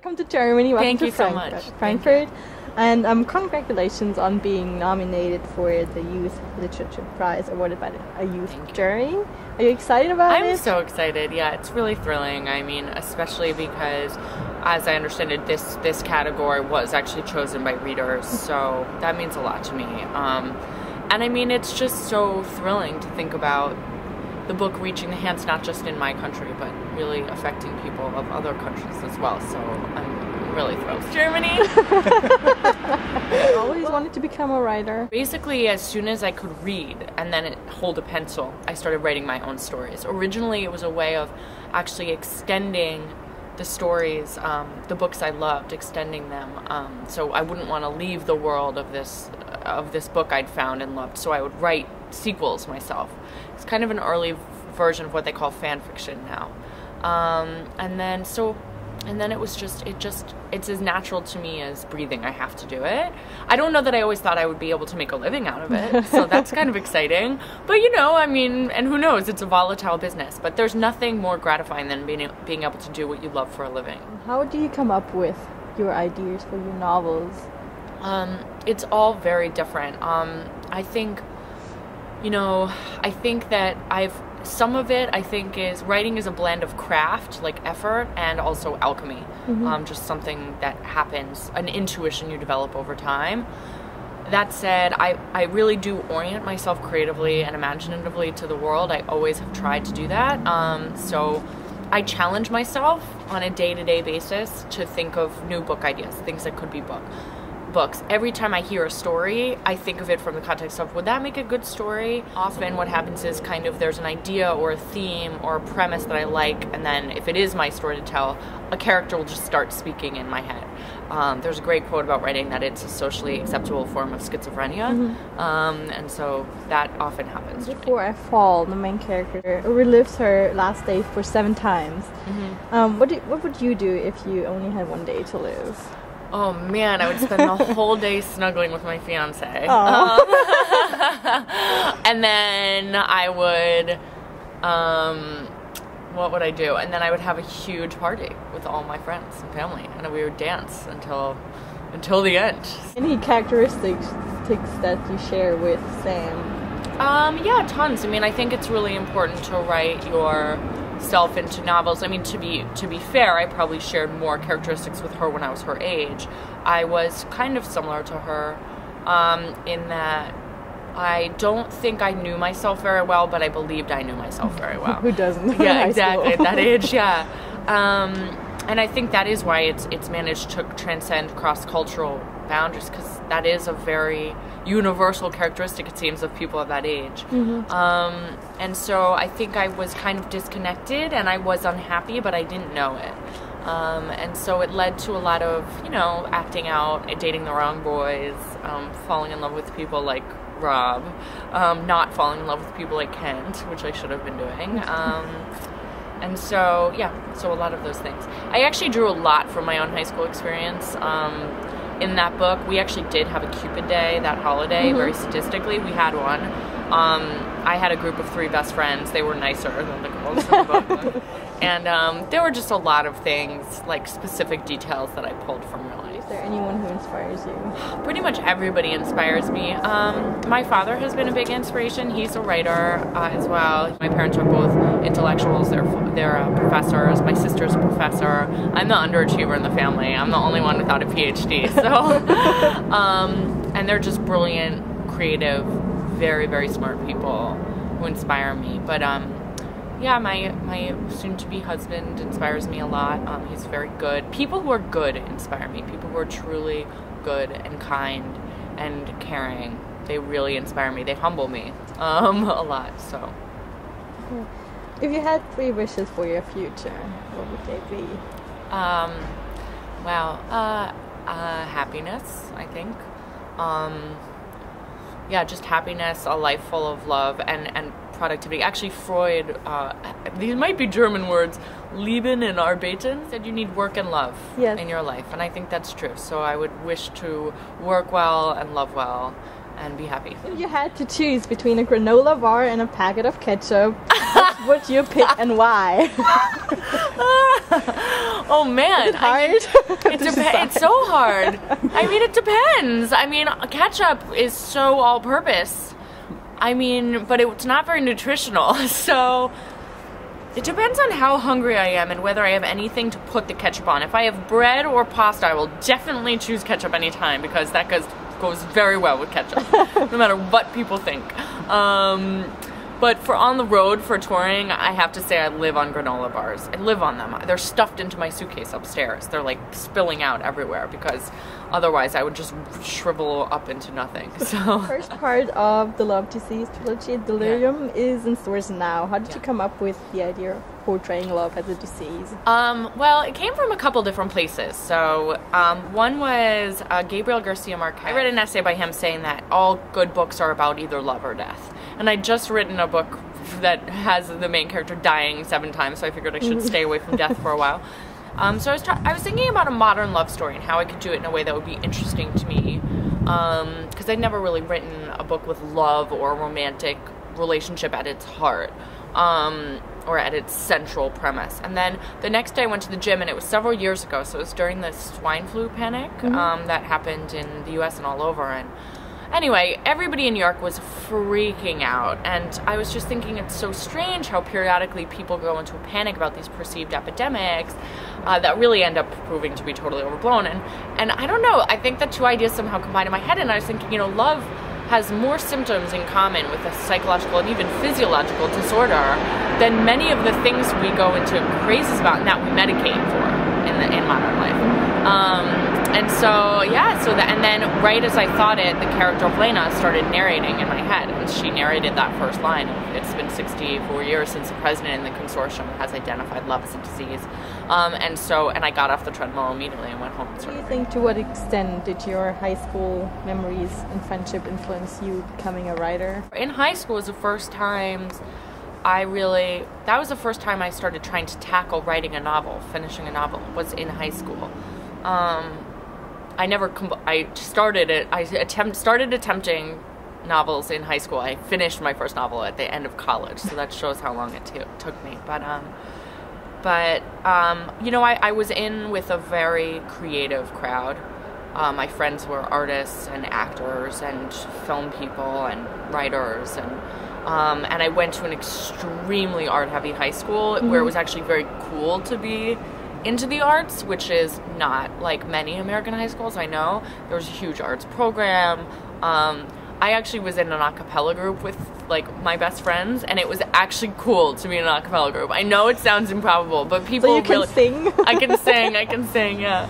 Welcome to Germany. Welcome Thank to you so much. Frankfurt. And congratulations on being nominated for the Youth Literature Prize awarded by a youth jury. Are you excited about it? I'm so excited. Yeah, it's really thrilling. I mean, especially because, as I understand it, this category was actually chosen by readers, so that means a lot to me. And I mean, it's just so thrilling to think about the book reaching the hands not just in my country, but really affecting people of other countries as well. So I'm really thrilled. Germany! I always wanted to become a writer. Basically, as soon as I could read and then hold a pencil, I started writing my own stories. Originally, it was a way of actually extending the stories, the books I loved, extending them. So I wouldn't want to leave the world of this book I'd found and loved. So I would write sequels myself. It's kind of an early version of what they call fan fiction now. And then it's as natural to me as breathing. I have to do it. I don't know that I always thought I would be able to make a living out of it, so that's kind of exciting. But you know, I mean, and who knows, it's a volatile business, but there's nothing more gratifying than being able to do what you love for a living. How do you come up with your ideas for your novels? It's all very different. I think that some of it, I think, is writing is a blend of craft, like effort, and also alchemy. Just something that happens, an intuition you develop over time. That said, I really do orient myself creatively and imaginatively to the world. I always have tried to do that. So I challenge myself on a day-to-day basis to think of new book ideas, things that could be books. Every time I hear a story, I think of it from the context of, would that make a good story? Often what happens is kind of there's an idea or a theme or a premise that I like, and then if it is my story to tell, a character will just start speaking in my head. There's a great quote about writing that it's a socially acceptable form of schizophrenia, and so that often happens. Before I Fall, the main character relives her last day for 7 times. What would you do if you only had 1 day to live? Oh man, I would spend the whole day snuggling with my fiance. And then I would, what would I do? And then I would have a huge party with all my friends and family, and we would dance until the end. Any characteristics that you share with Sam? Yeah, tons. I mean, I think it's really important to write yourself into novels. I mean, to be fair, I probably shared more characteristics with her when I was her age. I was kind of similar to her in that I don't think I knew myself very well, but I believed I knew myself very well. Who doesn't? Yeah, exactly. At that age, yeah. And I think that is why it's managed to transcend cross-cultural boundaries, because that is a very universal characteristic, it seems, of people of that age. And so I think I was kind of disconnected and I was unhappy, but I didn't know it. And so it led to a lot of, acting out, dating the wrong boys, falling in love with people like Rob, not falling in love with people like Kent, which I should have been doing. And so, so a lot of those things. I actually drew a lot from my own high school experience. In that book, we actually did have a Cupid Day, that holiday, very sadistically. We had one. I had a group of 3 best friends. They were nicer than the girls in the book. And there were just a lot of things, like specific details that I pulled from real life. Is there anyone who inspires you? Pretty much everybody inspires me. My father has been a big inspiration. He's a writer as well. My parents are both intellectuals. They're professors. My sister's a professor. I'm the underachiever in the family. I'm the only one without a PhD. So, and they're just brilliant, creative, very, very smart people who inspire me. But yeah, my soon-to-be husband inspires me a lot. He's very good. People who are good inspire me. People who are truly good and kind and caring. They really inspire me. They humble me a lot. So, if you had 3 wishes for your future, what would they be? Happiness, I think. Just happiness, a life full of love, and productivity. Actually, Freud, these might be German words, Leben and Arbeiten, said you need work and love in your life, and I think that's true. So I would wish to work well and love well and be happy. If you had to choose between a granola bar and a packet of ketchup, what would you pick and why? Oh man, Is it hard? It's so hard. I mean, it depends. I mean, ketchup is so all-purpose. I mean, but it's not very nutritional. So it depends on how hungry I am and whether I have anything to put the ketchup on. If I have bread or pasta, I will definitely choose ketchup anytime because that goes very well with ketchup, no matter what people think. But for on the road, for touring, I have to say I live on granola bars. I live on them. They're stuffed into my suitcase upstairs. They're like spilling out everywhere because otherwise I would just shrivel up into nothing. So First part of the Love Disease trilogy, Delirium, is in stores now. How did you come up with the idea of portraying love as a disease? Well, it came from a couple different places. So one was Gabriel Garcia Marquez. I read an essay by him saying that all good books are about either love or death. And I'd just written a book that has the main character dying 7 times, so I figured I should stay away from death for a while. So I was thinking about a modern love story and how I could do it in a way that would be interesting to me. Because I'd never really written a book with love or a romantic relationship at its heart. Or at its central premise. And then the next day I went to the gym, and it was several years ago, so it was during the swine flu panic that happened in the US and all over. And anyway, everybody in New York was freaking out, and I was just thinking it's so strange how periodically people go into a panic about these perceived epidemics that really end up proving to be totally overblown. And I don't know, I think the two ideas somehow combined in my head, and I was thinking, you know, love has more symptoms in common with a psychological and even physiological disorder than many of the things we go into crazes about and that we medicate for in modern life. And so, yeah, and then right as I thought it, the character of Lena started narrating in my head, and she narrated that first line of, it's been 64 years since the president in the consortium has identified love as a disease. And I got off the treadmill immediately and went home and started. Do you think to what extent did your high school memories and friendship influence you becoming a writer? In high school was the first time that was the first time I started trying to tackle writing a novel, finishing a novel, was in high school. I started attempting novels in high school. I finished my first novel at the end of college, so that shows how long it took me. But you know, I was in with a very creative crowd. My friends were artists and actors and film people and writers, and I went to an extremely art-heavy high school where it was actually very cool to be into the arts, which is not like many American high schools I know. There was a huge arts program. I actually was in an a cappella group with like my best friends, and it was actually cool to be in an a cappella group. I know it sounds improbable, but people so you can sing. I can sing, yeah.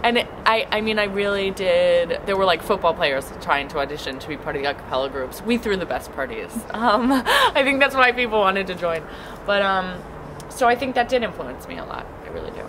I mean, I really did. There were like football players trying to audition to be part of the a cappella groups. We threw the best parties. I think that's why people wanted to join. But so I think that did influence me a lot. I really do.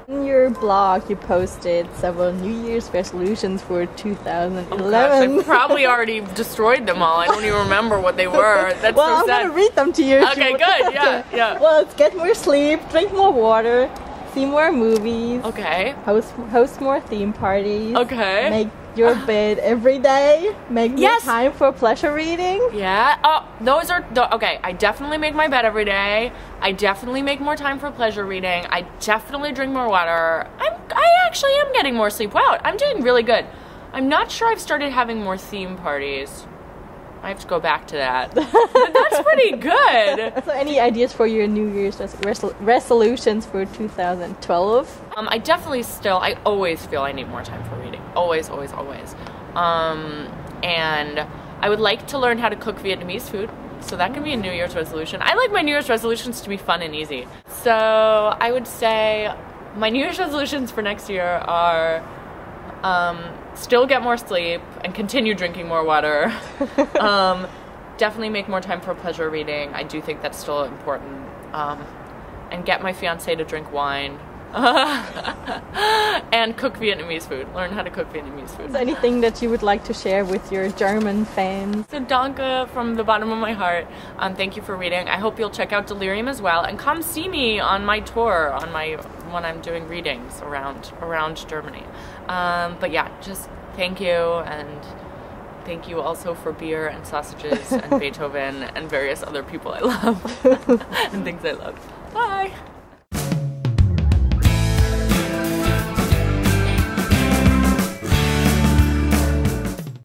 In your blog, you posted several New Year's resolutions for 2011. Oh gosh, I probably already destroyed them all. I don't even remember what they were. That's well, so sad. I'm gonna read them to you. Okay, good. Yeah. Well, it's get more sleep, drink more water, see more movies. Okay. Host more theme parties. Okay. Make your bed every day. Make more time for pleasure reading. Yeah. Oh, those are okay. I definitely make my bed every day. I definitely make more time for pleasure reading. I definitely drink more water. I actually am getting more sleep. Wow, I'm doing really good. I'm not sure I've started having more theme parties. I have to go back to that. But that's pretty good. So any ideas for your New Year's resolutions for 2012? I always feel I need more time for reading. Always. And I would like to learn how to cook Vietnamese food. So that can be a New Year's resolution. I like my New Year's resolutions to be fun and easy. So I would say my New Year's resolutions for next year are still get more sleep and continue drinking more water. Definitely make more time for pleasure reading. I do think that's still important. And get my fiance to drink wine. And cook Vietnamese food. Learn how to cook Vietnamese food. Is there anything that you would like to share with your German fans? So danke from the bottom of my heart. Thank you for reading. I hope you'll check out Delirium as well, and come see me on my tour when I'm doing readings around Germany. But yeah, just thank you, and thank you also for beer and sausages and Beethoven and various other people I love and things I love. Bye.